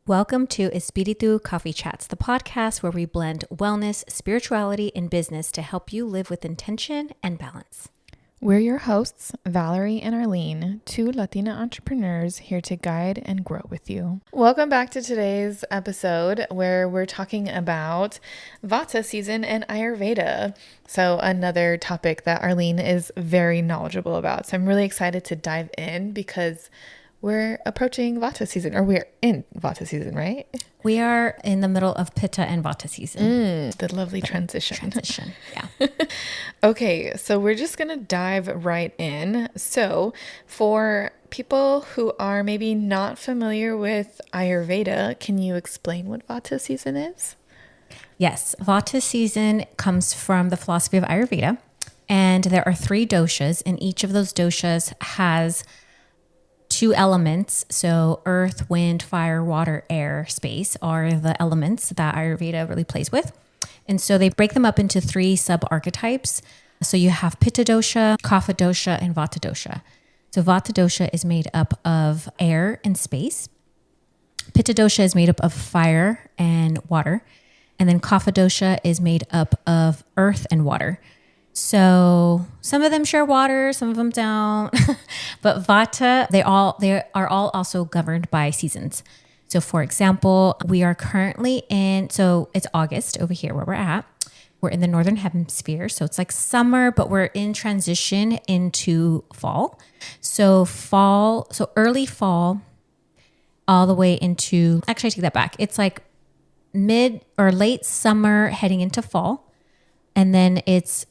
Welcome to Espiritu Coffee Chats, the podcast where we blend wellness, spirituality, and business to help you live with intention and balance. We're your hosts, Valerie and Arlene, two Latina entrepreneurs here to guide and grow with you. Welcome back to today's episode where we're talking about Vata season and Ayurveda. So another topic that Arlene is very knowledgeable about. So I'm really excited to dive in because we're approaching Vata season, or we're in Vata season, right? We are in the middle of Pitta and Vata season. The lovely transition. Yeah. Okay, so we're just going to dive right in. So for people who are maybe not familiar with Ayurveda, can you explain what Vata season is? Yes. Vata season comes from the philosophy of Ayurveda. And there are 3 doshas, and each of those doshas has 2 elements. So earth, wind, fire, water, air, space are the elements that Ayurveda really plays with. And so they break them up into 3 sub-archetypes. So you have Pitta dosha, Kapha dosha, and Vata dosha. So Vata dosha is made up of air and space. Pitta dosha is made up of fire and water. And then Kapha dosha is made up of earth and water. So some of them share water, some of them don't. But Vata, they are all also governed by seasons. So for example, we are currently so it's August over here where we're at. We're in the Northern Hemisphere. So it's like summer, but we're in transition into fall. So early fall all the way into, actually I take that back. It's like mid or late summer heading into fall. And then it's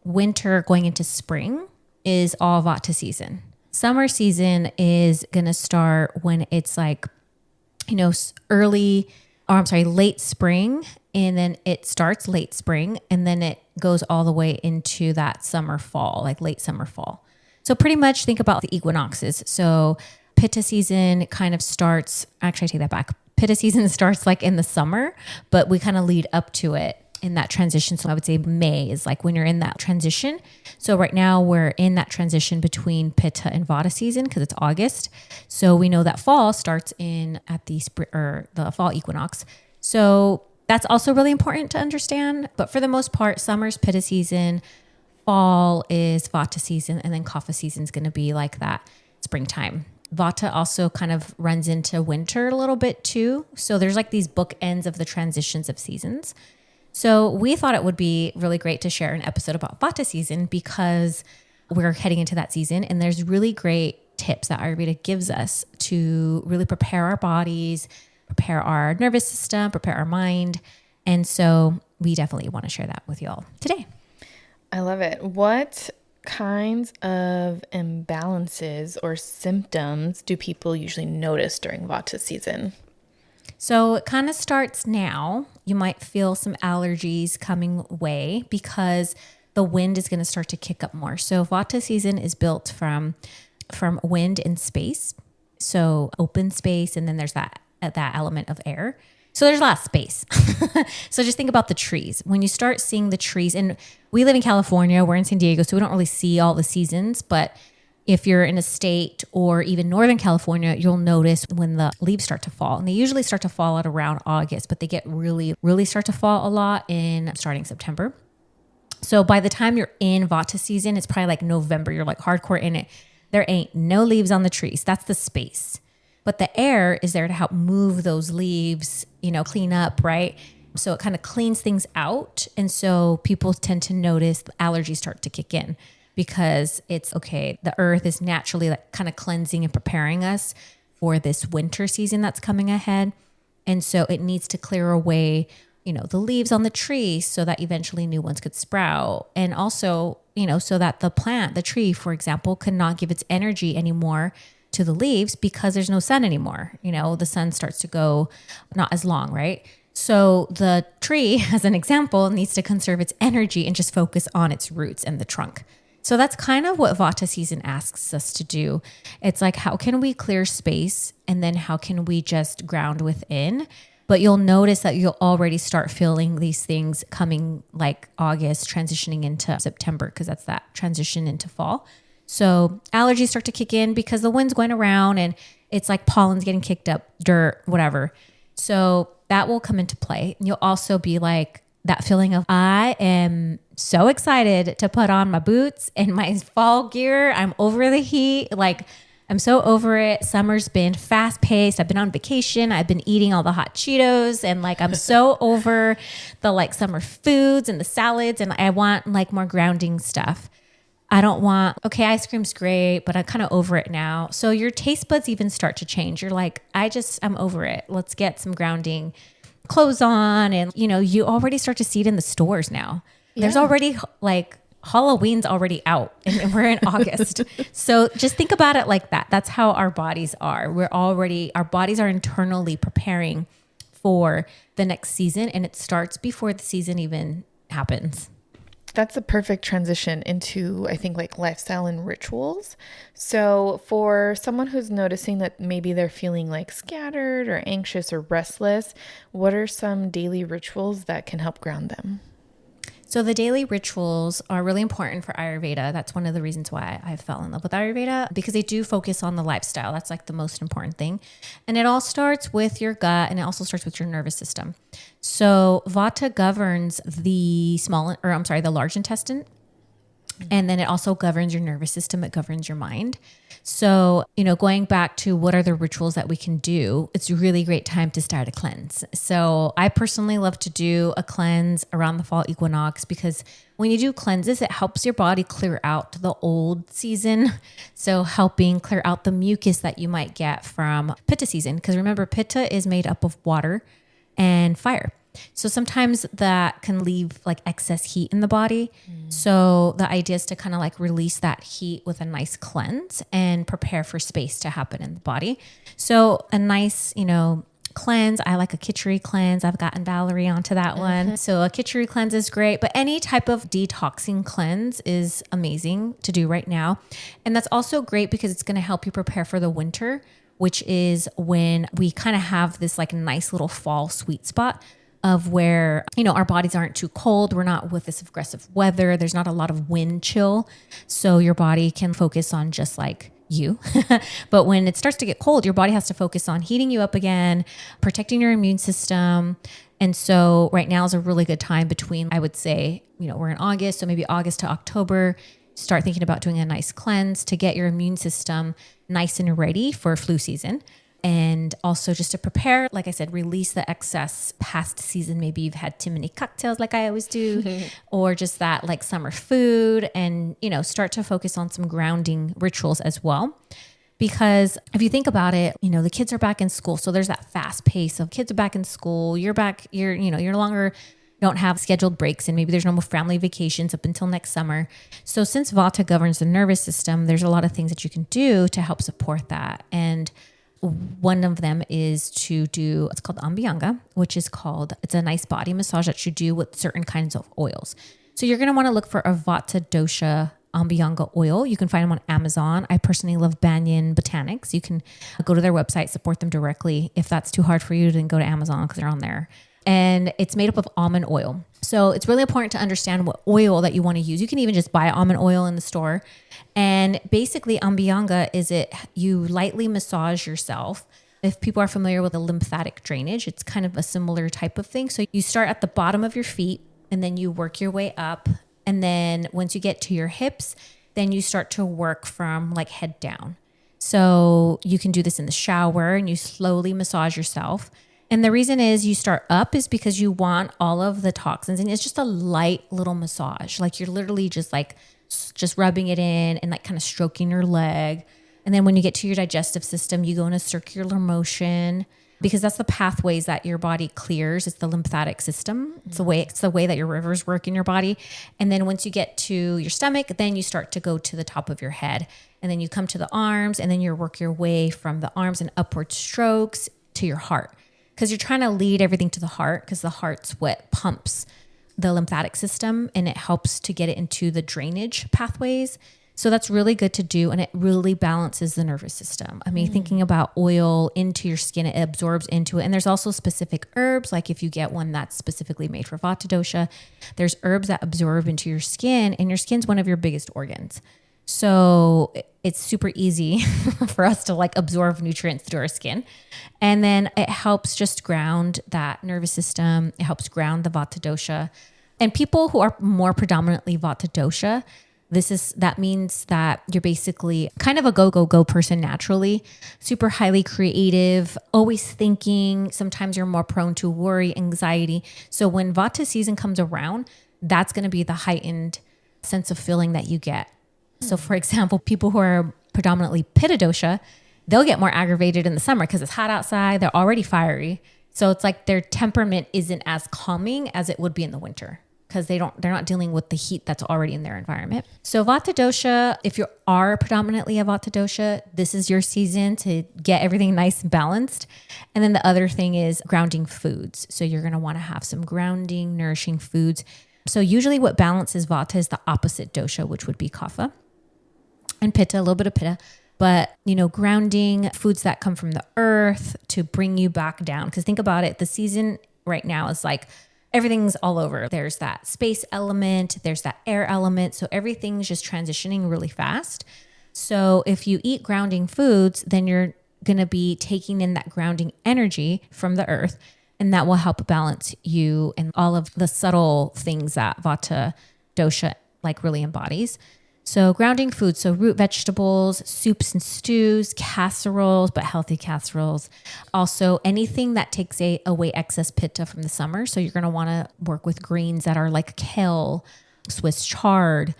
winter going into spring is all Vata season. Summer season is going to start when it's like, late spring. And then it starts late spring and then it goes all the way into that summer fall, like late summer fall. So pretty much think about the equinoxes. So Pitta season kind of starts, actually I take that back. Pitta season starts like in the summer, but we kind of lead up to it in that transition. So I would say May is like when you're in that transition. So right now we're in that transition between Pitta and Vata season because it's August. So we know that fall starts at the fall equinox. So that's also really important to understand. But for the most part, summer's Pitta season, fall is Vata season, and then Kapha season is going to be like that springtime. Vata also kind of runs into winter a little bit too. So there's like these bookends of the transitions of seasons. So we thought it would be really great to share an episode about Vata season because we're heading into that season and there's really great tips that Ayurveda gives us to really prepare our bodies, prepare our nervous system, prepare our mind. And so we definitely want to share that with you all today. I love it. What kinds of imbalances or symptoms do people usually notice during Vata season? So it kind of starts now. You might feel some allergies coming away because the wind is going to start to kick up more. So Vata season is built from wind and space. So open space, and then there's that element of air. So there's a lot of space. So just think about the trees. When you start seeing the trees, and we live in California, we're in San Diego, so we don't really see all the seasons, but if you're in a state or even Northern California, you'll notice when the leaves start to fall. And they usually start to fall at around August, but they get really, really start to fall a lot starting September. So by the time you're in Vata season, it's probably like November. You're like hardcore in it. There ain't no leaves on the trees. That's the space. But the air is there to help move those leaves, clean up, right? So it kind of cleans things out. And so people tend to notice the allergies start to kick in. Because the earth is naturally like kind of cleansing and preparing us for this winter season that's coming ahead. And so it needs to clear away, the leaves on the tree so that eventually new ones could sprout. And also, so that the tree, for example, could not give its energy anymore to the leaves because there's no sun anymore. The sun starts to go not as long, right? So the tree, as an example, needs to conserve its energy and just focus on its roots and the trunk. So that's kind of what Vata season asks us to do. It's like, how can we clear space? And then how can we just ground within? But you'll notice that you'll already start feeling these things coming like August, transitioning into September, because that's that transition into fall. So allergies start to kick in because the wind's going around and It's like pollen's getting kicked up, dirt, whatever. So that will come into play. And you'll also be like that feeling of, I am so excited to put on my boots and my fall gear. I'm over the heat. Like, I'm so over it. Summer's been fast paced. I've been on vacation. I've been eating all the hot Cheetos, and like, I'm so over the like summer foods and the salads, and I want like more grounding stuff. I don't want, okay, ice cream's great, but I'm kind of over it now. So your taste buds even start to change. You're like, I'm over it. Let's get some grounding clothes on. And, you already start to see it in the stores now. Yeah. There's already like Halloween's already out and we're in August. So just think about it like that. That's how our bodies are. Our bodies are internally preparing for the next season, and it starts before the season even happens. That's a perfect transition into, I think, like lifestyle and rituals. So for someone who's noticing that maybe they're feeling like scattered or anxious or restless, what are some daily rituals that can help ground them? So the daily rituals are really important for Ayurveda. That's one of the reasons why I fell in love with Ayurveda, because they do focus on the lifestyle. That's like the most important thing. And it all starts with your gut, and it also starts with your nervous system. So Vata governs the large intestine. And then it also governs your nervous system. It governs your mind. So, going back to what are the rituals that we can do, it's a really great time to start a cleanse. So I personally love to do a cleanse around the fall equinox, because when you do cleanses, it helps your body clear out the old season. So helping clear out the mucus that you might get from Pitta season. Because remember, Pitta is made up of water and fire. So sometimes that can leave like excess heat in the body. So the idea is to kind of like release that heat with a nice cleanse and prepare for space to happen in the body. So a nice, cleanse. I like a Khichdi cleanse. I've gotten Valerie onto that one. So a Khichdi cleanse is great, but any type of detoxing cleanse is amazing to do right now. And that's also great because it's going to help you prepare for the winter, which is when we kind of have this like nice little fall sweet spot of where, our bodies aren't too cold. We're not with this aggressive weather. There's not a lot of wind chill. So your body can focus on just like you. But when it starts to get cold, your body has to focus on heating you up again, protecting your immune system. And so right now is a really good time between, I would say, we're in August. So maybe August to October, start thinking about doing a nice cleanse to get your immune system nice and ready for flu season. And also just to prepare, like I said, release the excess past season. Maybe you've had too many cocktails like I always do, or just that like summer food, and, start to focus on some grounding rituals as well. Because if you think about it, the kids are back in school. So there's that fast pace of kids are back in school. You're no longer don't have scheduled breaks, and maybe there's no more family vacations up until next summer. So since Vata governs the nervous system, there's a lot of things that you can do to help support that. And one of them is to do, it's called Abhyanga, it's a nice body massage that you do with certain kinds of oils. So you're going to want to look for a Vata dosha Abhyanga oil. You can find them on Amazon. I personally love Banyan Botanics. You can go to their website, support them directly. If that's too hard for you, then go to Amazon because they're on there. And it's made up of almond oil. So it's really important to understand what oil that you want to use. You can even just buy almond oil in the store. And basically Abhyanga you lightly massage yourself. If people are familiar with the lymphatic drainage, it's kind of a similar type of thing. So you start at the bottom of your feet and then you work your way up. And then once you get to your hips, then you start to work from like head down. So you can do this in the shower and you slowly massage yourself. And the reason is you start up is because you want all of the toxins, and it's just a light little massage. Like you're literally just rubbing it in and like kind of stroking your leg. And then when you get to your digestive system, you go in a circular motion, because that's the pathways that your body clears. It's the lymphatic system. It's the way that your rivers work in your body. And then once you get to your stomach, then you start to go to the top of your head, and then you come to the arms, and then you work your way from the arms and upward strokes to your heart. Because you're trying to lead everything to the heart, because the heart's what pumps the lymphatic system, and it helps to get it into the drainage pathways. So that's really good to do, and it really balances the nervous system. I mean, thinking about oil into your skin, it absorbs into it. And there's also specific herbs, like if you get one that's specifically made for Vata dosha, there's herbs that absorb into your skin, and your skin's one of your biggest organs. So it's super easy for us to like absorb nutrients through our skin. And then it helps just ground that nervous system. It helps ground the Vata dosha. And people who are more predominantly Vata dosha, that means that you're basically kind of a go person naturally, super highly creative, always thinking. Sometimes you're more prone to worry, anxiety. So when Vata season comes around, that's going to be the heightened sense of feeling that you get. So for example, people who are predominantly Pitta dosha, they'll get more aggravated in the summer because it's hot outside. They're already fiery. So it's like their temperament isn't as calming as it would be in the winter, because they're not dealing with the heat that's already in their environment. So Vata dosha, if you are predominantly a Vata dosha, this is your season to get everything nice and balanced. And then the other thing is grounding foods. So you're going to want to have some grounding, nourishing foods. So usually what balances Vata is the opposite dosha, which would be Kapha and Pitta, a little bit of Pitta. But, grounding foods that come from the earth to bring you back down. Because think about it, the season right now is like, everything's all over. There's that space element, there's that air element. So everything's just transitioning really fast. So if you eat grounding foods, then you're going to be taking in that grounding energy from the earth. And that will help balance you and all of the subtle things that Vata dosha like really embodies. So grounding foods, so root vegetables, soups and stews, casseroles, but healthy casseroles. Also anything that takes away excess pitta from the summer. So you're going to want to work with greens that are like kale, Swiss chard,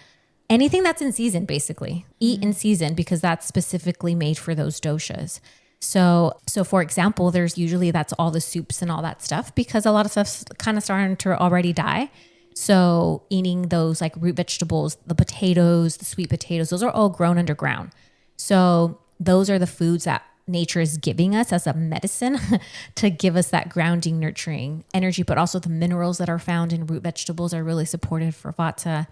anything that's in season, basically. Eat in season, because that's specifically made for those doshas. So for example, that's all the soups and all that stuff, because a lot of stuff's kind of starting to already die. So eating those like root vegetables, the potatoes, the sweet potatoes, those are all grown underground. So those are the foods that nature is giving us as a medicine to give us that grounding, nurturing energy, but also the minerals that are found in root vegetables are really supportive for Vata.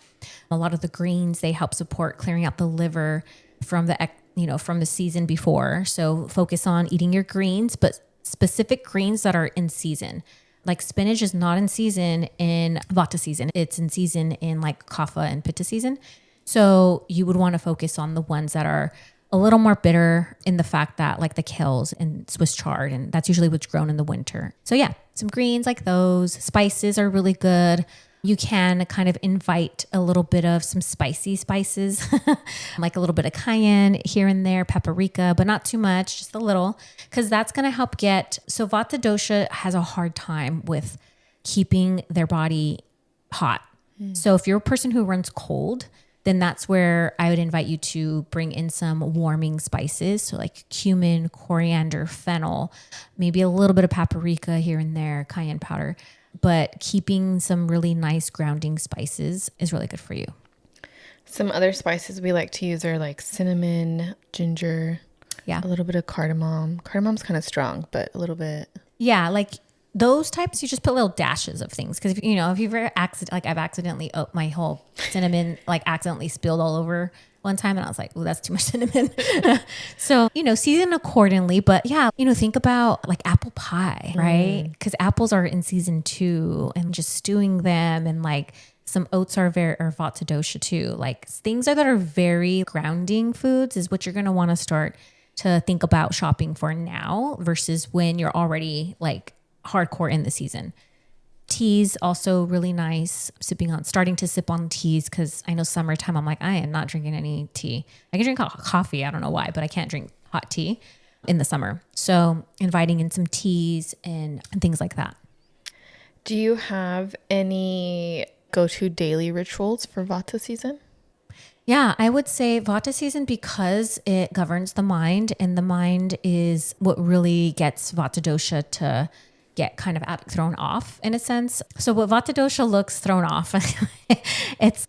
A lot of the greens, they help support clearing out the liver from the season before. So focus on eating your greens, but specific greens that are in season. Like spinach is not in season in Vata season. It's in season in like Kapha and Pitta season. So you would want to focus on the ones that are a little more bitter, in the fact that like the kales and Swiss chard, and that's usually what's grown in the winter. So yeah, some greens like those. Spices are really good. You can kind of invite a little bit of some spicy spices, like a little bit of cayenne here and there, paprika, but not too much, just a little, because that's going to help so Vata dosha has a hard time with keeping their body hot. So if you're a person who runs cold, then that's where I would invite you to bring in some warming spices. So like cumin, coriander, fennel, maybe a little bit of paprika here and there, cayenne powder. But keeping some really nice grounding spices is really good for you. Some other spices we like to use are like cinnamon, ginger, a little bit of cardamom. Cardamom's kind of strong, but a little bit. Yeah, like those types, you just put little dashes of things. Because if you've ever I've accidentally, my whole cinnamon accidentally spilled all over one time, and I was like, oh, that's too much cinnamon. So, season accordingly. But yeah, think about like apple pie, right? Because apples are in season too, and just stewing them, and like some oats are Vata dosha too. Like things that are very grounding foods is what you're going to want to start to think about shopping for now versus when you're already like hardcore in the season. Teas also really nice. Starting to sip on teas, because I know summertime I'm like, I am not drinking any tea. I can drink coffee, I don't know why, but I can't drink hot tea in the summer. So inviting in some teas and things like that. Do you have any go-to daily rituals for Vata season? Yeah, I would say Vata season, because it governs the mind, and the mind is what really gets Vata dosha to get kind of thrown off in a sense. So what Vata dosha looks thrown off,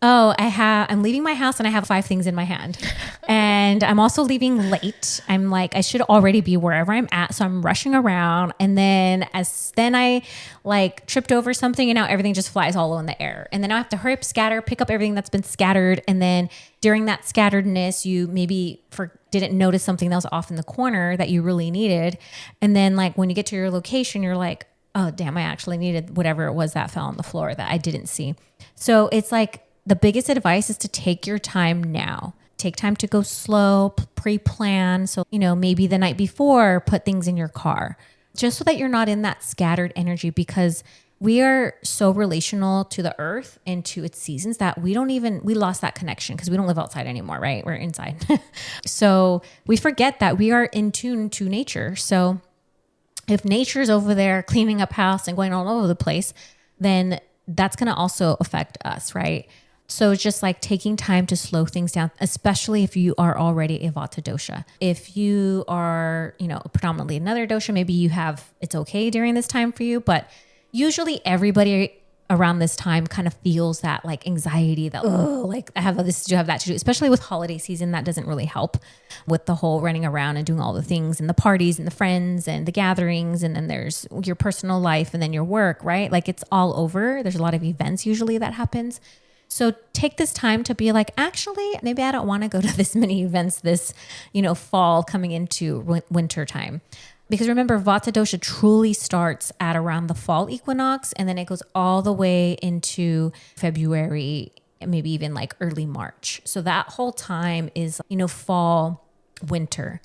I'm leaving my house and I have 5 things in my hand. And I'm also leaving late. I'm like, I should already be wherever I'm at. So I'm rushing around. And then I like tripped over something, and now everything just flies all in the air. And then I have to hurry up, pick up everything that's been scattered. And then during that scatteredness, you maybe didn't notice something that was off in the corner that you really needed. And then like when you get to your location, you're like, oh damn, I actually needed whatever it was that fell on the floor that I didn't see. So it's like the biggest advice is to take your time now take time to go slow, pre-plan. So, maybe the night before, put things in your car just so that you're not in that scattered energy, because we are so relational to the earth and to its seasons that we lost that connection because we don't live outside anymore, right? We're inside. So we forget that we are in tune to nature. So if nature's over there cleaning up house and going all over the place, then that's going to also affect us, right? So it's just like taking time to slow things down, especially if you are already a Vata dosha. If you are, predominantly another dosha, maybe it's okay during this time for you, but usually everybody around this time kind of feels that like anxiety that, like I have this to do, have that to do, especially with holiday season. That doesn't really help with the whole running around and doing all the things and the parties and the friends and the gatherings. And then there's your personal life and then your work, right? Like it's all over. There's a lot of events usually that happens. So take this time to be like, actually, maybe I don't want to go to this many events this, fall coming into winter time. Because remember, Vata dosha truly starts at around the fall equinox, and then it goes all the way into February, maybe even like early March. So that whole time is, fall, winter.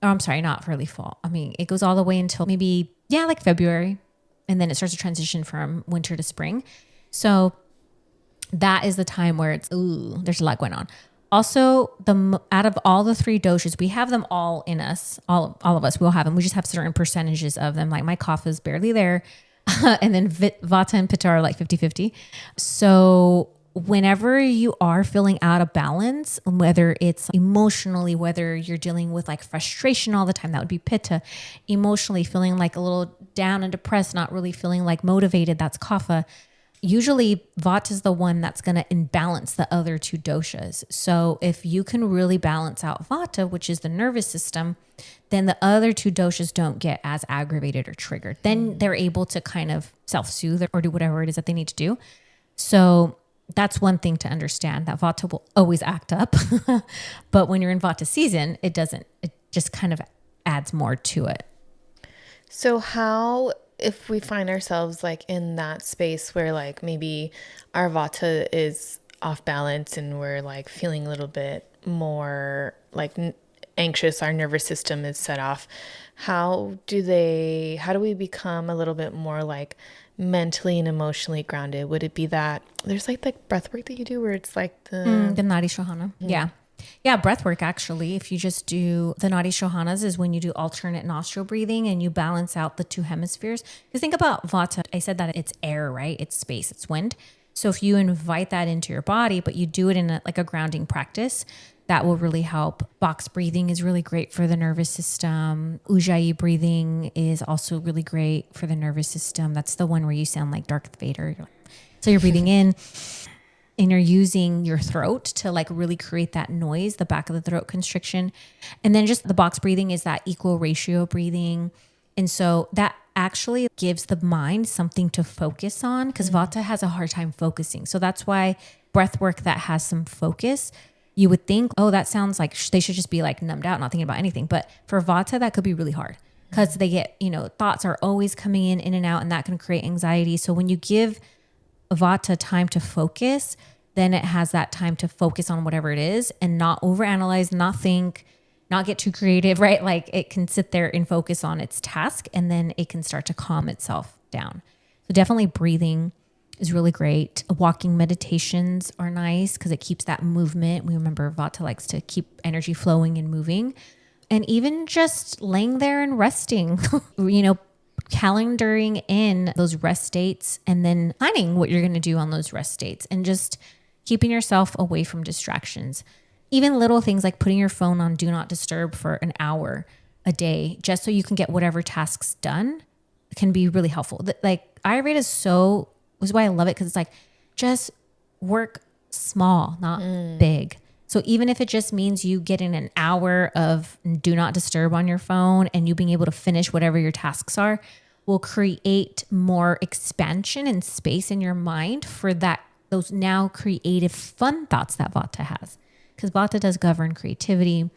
Oh, I'm sorry, not early fall. I mean, it goes all the way until maybe, like February, and then it starts to transition from winter to spring. So that is the time where there's a lot going on. Also, out of all the three doshas, we have them all in us. All of us, we'll have them. We just have certain percentages of them. Like my kapha is barely there. And then Vata and Pitta are like 50-50. So whenever you are feeling out of balance, whether it's emotionally, whether you're dealing with like frustration all the time, that would be Pitta. Emotionally feeling like a little down and depressed, not really feeling like motivated, that's kapha. Usually Vata is the one that's going to imbalance the other two doshas. So if you can really balance out Vata, which is the nervous system, then the other two doshas don't get as aggravated or triggered. Then they're able to kind of self-soothe or do whatever it is that they need to do. So that's one thing to understand, that Vata will always act up. But when you're in Vata season, it doesn't. It just kind of adds more to it. So how, if we find ourselves like in that space where like maybe our Vata is off balance and we're like feeling a little bit more like anxious, our nervous system is set off, how do we become a little bit more like mentally and emotionally grounded? Would it be that there's like the breath work that you do where it's like the Nadi Shohana? Yeah, breath work actually. If you just do the Nadi Shohanas is when you do alternate nostril breathing and you balance out the two hemispheres. Because think about Vata. I said that it's air, right? It's space, it's wind. So if you invite that into your body, but you do it in a grounding practice, that will really help. Box breathing is really great for the nervous system. Ujjayi breathing is also really great for the nervous system. That's the one where you sound like Darth Vader. So you're breathing in and you're using your throat to like really create that noise, the back of the throat constriction. And then just the box breathing is that equal ratio breathing. And so that actually gives the mind something to focus on, because Vata has a hard time focusing. So that's why breath work that has some focus, you would think, oh, that sounds like they should just be like numbed out, not thinking about anything. But for Vata, that could be really hard because they get, thoughts are always coming in and out, and that can create anxiety. So when you give Vata time to focus, then it has that time to focus on whatever it is and not overanalyze, not think, not get too creative, right? Like it can sit there and focus on its task, and then it can start to calm itself down. So definitely breathing is really great. Walking meditations are nice because it keeps that movement. We remember Vata likes to keep energy flowing and moving. And even just laying there and resting, calendaring in those rest dates and then planning what you're going to do on those rest dates and just keeping yourself away from distractions. Even little things like putting your phone on do not disturb for an hour a day, just so you can get whatever tasks done, can be really helpful. Like Ayurveda is why I love it, because it's like, just work small, not big. So even if it just means you getting an hour of do not disturb on your phone and you being able to finish whatever your tasks are, will create more expansion and space in your mind for those now creative, fun thoughts that Vata has. Because Vata does govern creativity.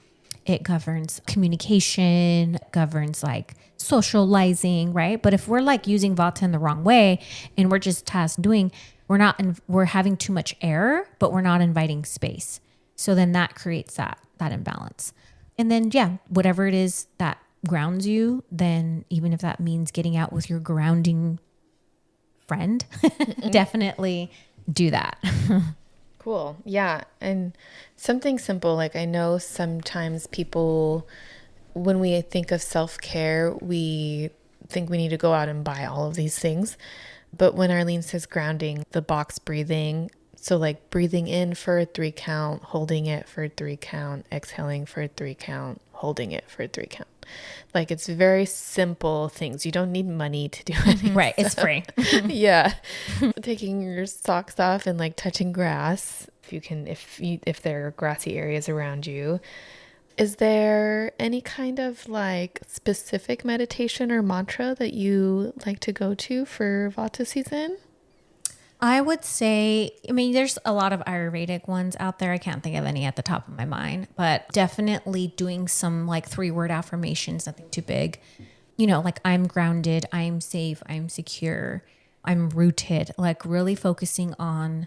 It governs communication, governs like socializing, right? But if we're like using Vata in the wrong way and we're just task doing, we're having too much error, but we're not inviting space. So then that creates that imbalance. And then, yeah, whatever it is that grounds you, then even if that means getting out with your grounding friend, definitely do that. Cool. Yeah. And something simple, like I know sometimes people, when we think of self-care, we think we need to go out and buy all of these things. But when Arlene says grounding, the box breathing, so like breathing in for a 3 count, holding it for a 3 count, exhaling for a 3 count, holding it for a 3 count. Like it's very simple things. You don't need money to do anything. Right. It's free. Yeah. Taking your socks off and like touching grass if you can, if there are grassy areas around you. Is there any kind of like specific meditation or mantra that you like to go to for Vata season? I would say, I mean, there's a lot of Ayurvedic ones out there. I can't think of any at the top of my mind, but definitely doing some like 3-word affirmations, nothing too big. You know, like I'm grounded, I'm safe, I'm secure, I'm rooted. Like really focusing on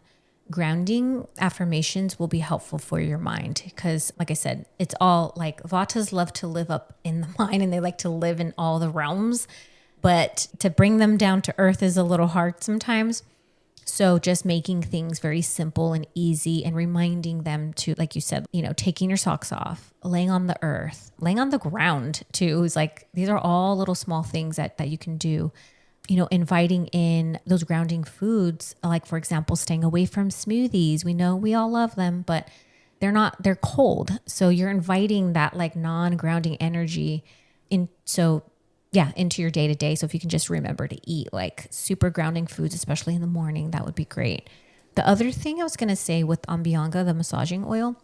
grounding affirmations will be helpful for your mind because, like I said, it's all like Vatas love to live up in the mind and they like to live in all the realms, but to bring them down to earth is a little hard sometimes. So just making things very simple and easy and reminding them to, like you said, you know, taking your socks off, laying on the earth, laying on the ground too. Is like, these are all little small things that you can do, you know, inviting in those grounding foods. Like for example, staying away from smoothies. We know we all love them, but they're cold. So you're inviting that like non-grounding energy in. So yeah, into your day to day. So if you can just remember to eat like super grounding foods, especially in the morning, that would be great. The other thing I was going to say with Abhyanga, the massaging oil,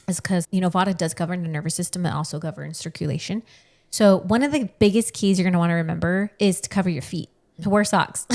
is because, you know, Vata does govern the nervous system and also governs circulation. So one of the biggest keys you're going to want to remember is to cover your feet, to wear socks.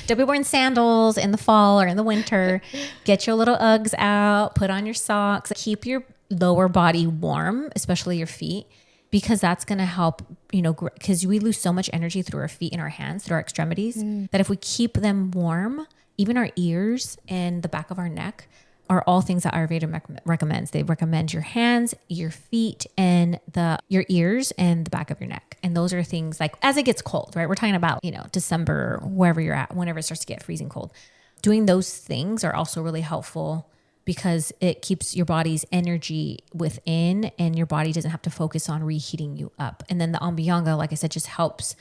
Don't be wearing sandals in the fall or in the winter. Get your little Uggs out, put on your socks, keep your lower body warm, especially your feet, because that's going to help, you know, because we lose so much energy through our feet and our hands, through our extremities, that if we keep them warm, even our ears and the back of our neck are all things that Ayurveda recommends. They recommend your hands, your feet, and your ears and the back of your neck. And those are things like as it gets cold, right? We're talking about, you know, December, wherever you're at, whenever it starts to get freezing cold. Doing those things are also really helpful because it keeps your body's energy within and your body doesn't have to focus on reheating you up. And then the Abhyanga, like I said, just helps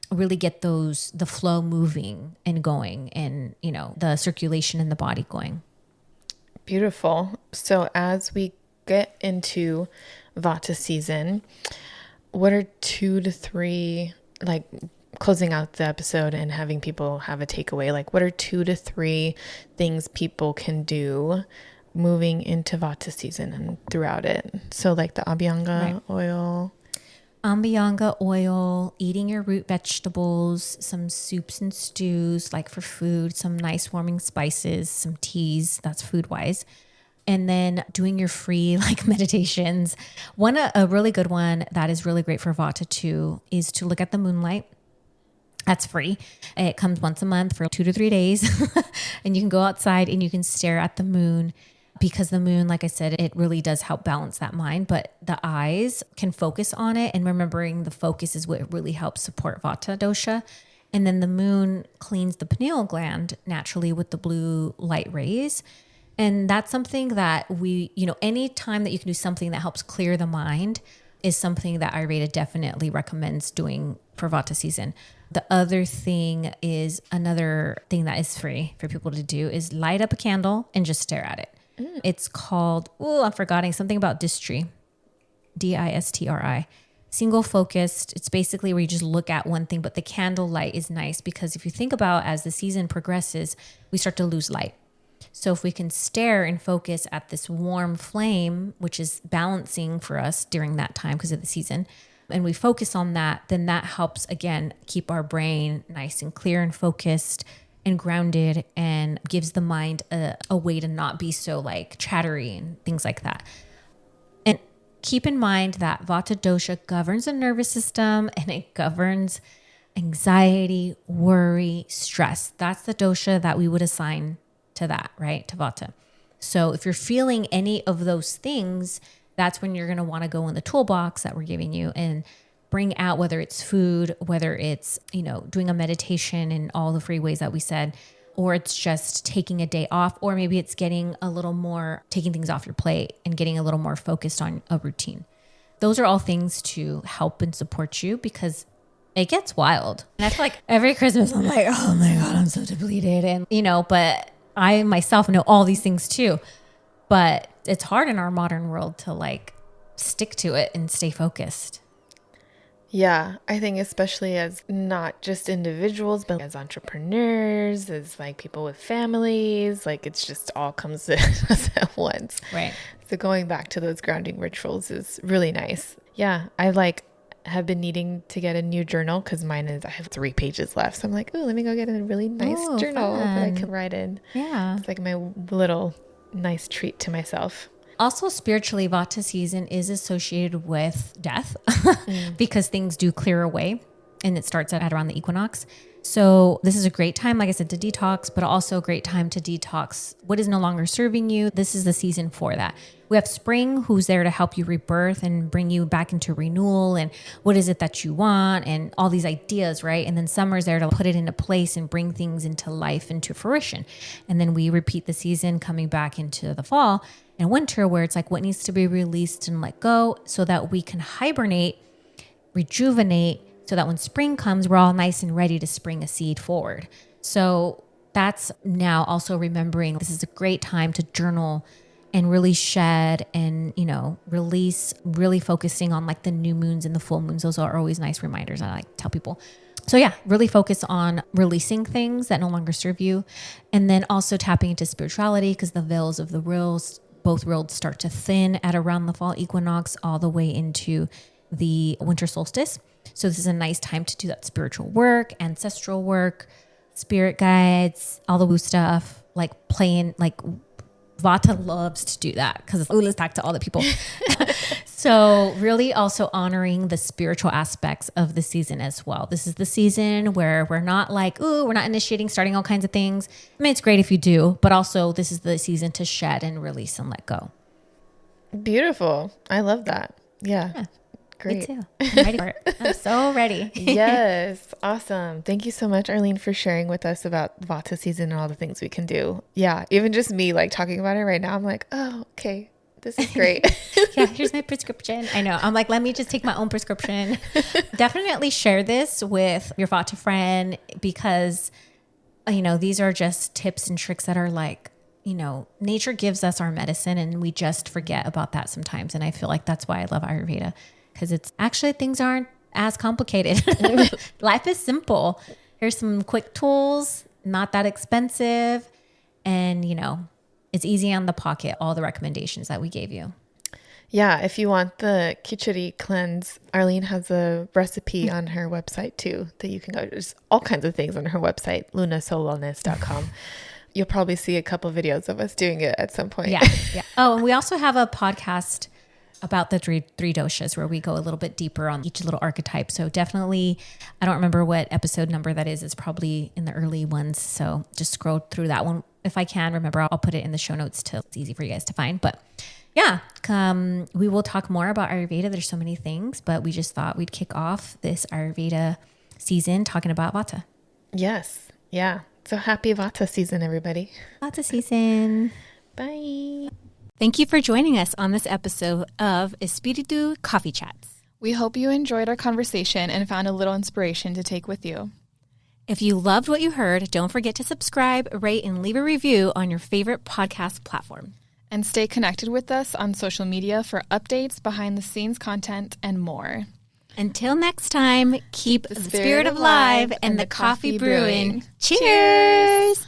really get the flow moving and going and, you know, the circulation in the body going. Beautiful. So as we get into Vata season, what are 2 to 3, like closing out the episode and having people have a takeaway, like what are 2 to 3 things people can do moving into Vata season and throughout it? So like the Abhyanga oil. Abhyanga oil, eating your root vegetables, some soups and stews, like for food, some nice warming spices, some teas, that's food wise. And then doing your free like meditations. A really good one that is really great for Vata too is to look at the moonlight. That's free. It comes once a month for 2 to 3 days. And you can go outside and you can stare at the moon. Because the moon, like I said, it really does help balance that mind, but the eyes can focus on it, and remembering the focus is what really helps support Vata dosha. And then the moon cleans the pineal gland naturally with the blue light rays. And that's something that any time that you can do something that helps clear the mind is something that Ayurveda definitely recommends doing for Vata season. The other thing is another thing that is free for people to do is light up a candle and just stare at it. It's called, I'm forgetting something about distri, Distri, single focused. It's basically where you just look at one thing, but the candle light is nice because if you think about as the season progresses, we start to lose light. So if we can stare and focus at this warm flame, which is balancing for us during that time because of the season, and we focus on that, then that helps, again, keep our brain nice and clear and focused and grounded and gives the mind a way to not be so like chattery and things like that. And keep in mind that Vata dosha governs the nervous system and it governs anxiety, worry, stress. That's the dosha that we would assign to that, right? To Vata. So if you're feeling any of those things, that's when you're going to want to go in the toolbox that we're giving you and bring out, whether it's food, whether it's, doing a meditation in all the free ways that we said, or it's just taking a day off, or maybe it's getting a little more, taking things off your plate and getting a little more focused on a routine. Those are all things to help and support you because it gets wild. And I feel like every Christmas I'm like, oh my God, I'm so depleted. And, but I myself know all these things too. But it's hard in our modern world to like stick to it and stay focused. Yeah, I think especially as not just individuals, but as entrepreneurs, as like people with families, like it's just all comes to us at once. Right. So going back to those grounding rituals is really nice. Yeah, I have been needing to get a new journal because I have 3 pages left. So I'm like, oh, let me go get a really nice journal that I can write in. Yeah. It's like my little nice treat to myself. Also, spiritually, Vata season is associated with death because things do clear away and it starts at around the equinox. So this is a great time, like I said, to detox, but also a great time to detox what is no longer serving you. This is the season for that. We have spring, who's there to help you rebirth and bring you back into renewal and what is it that you want and all these ideas, right? And then summer is there to put it into place and bring things into life, into fruition. And then we repeat the season coming back into the fall and winter where it's like what needs to be released and let go so that we can hibernate, rejuvenate, so that when spring comes, we're all nice and ready to spring a seed forward. So that's now also remembering this is a great time to journal and really shed and, release, really focusing on like the new moons and the full moons. Those are always nice reminders I like to tell people. So yeah, really focus on releasing things that no longer serve you. And then also tapping into spirituality because the veils of the both worlds start to thin at around the fall equinox all the way into the winter solstice. So this is a nice time to do that spiritual work, ancestral work, spirit guides, all the woo stuff, like playing, like Vata loves to do that because let's talk to all the people. So really also honoring the spiritual aspects of the season as well. This is the season where we're not like, ooh, we're not initiating, starting all kinds of things. I mean, it's great if you do, but also this is the season to shed and release and let go. Beautiful. I love that. Yeah. Great. Me too. I'm ready for it. I'm so ready. Yes. Awesome. Thank you so much, Arlene, for sharing with us about Vata season and all the things we can do. Yeah. Even just me like talking about it right now, I'm like, oh, okay. This is great. Yeah. Here's my prescription. I know. I'm like, let me just take my own prescription. Definitely share this with your Vata friend because, these are just tips and tricks that are like, nature gives us our medicine and we just forget about that sometimes. And I feel like that's why I love Ayurveda. Because it's actually things aren't as complicated. Life is simple. Here's some quick tools, not that expensive. And, it's easy on the pocket, all the recommendations that we gave you. Yeah. If you want the khichdi cleanse, Arlene has a recipe on her website too that you can go. There's all kinds of things on her website, lunasolwellness.com. You'll probably see a couple videos of us doing it at some point. Yeah. Oh, and we also have a podcast about the three doshas where we go a little bit deeper on each little archetype. So definitely, I don't remember what episode number that is. It's probably in the early ones. So just scroll through that one. If I can remember, I'll put it in the show notes till it's easy for you guys to find. But yeah, we will talk more about Ayurveda. There's so many things, but we just thought we'd kick off this Ayurveda season talking about Vata. Yes. Yeah. So happy Vata season, everybody. Vata season. Bye. Thank you for joining us on this episode of Espiritu Coffee Chats. We hope you enjoyed our conversation and found a little inspiration to take with you. If you loved what you heard, don't forget to subscribe, rate, and leave a review on your favorite podcast platform. And stay connected with us on social media for updates, behind-the-scenes content, and more. Until next time, keep the spirit alive and the coffee brewing. Cheers!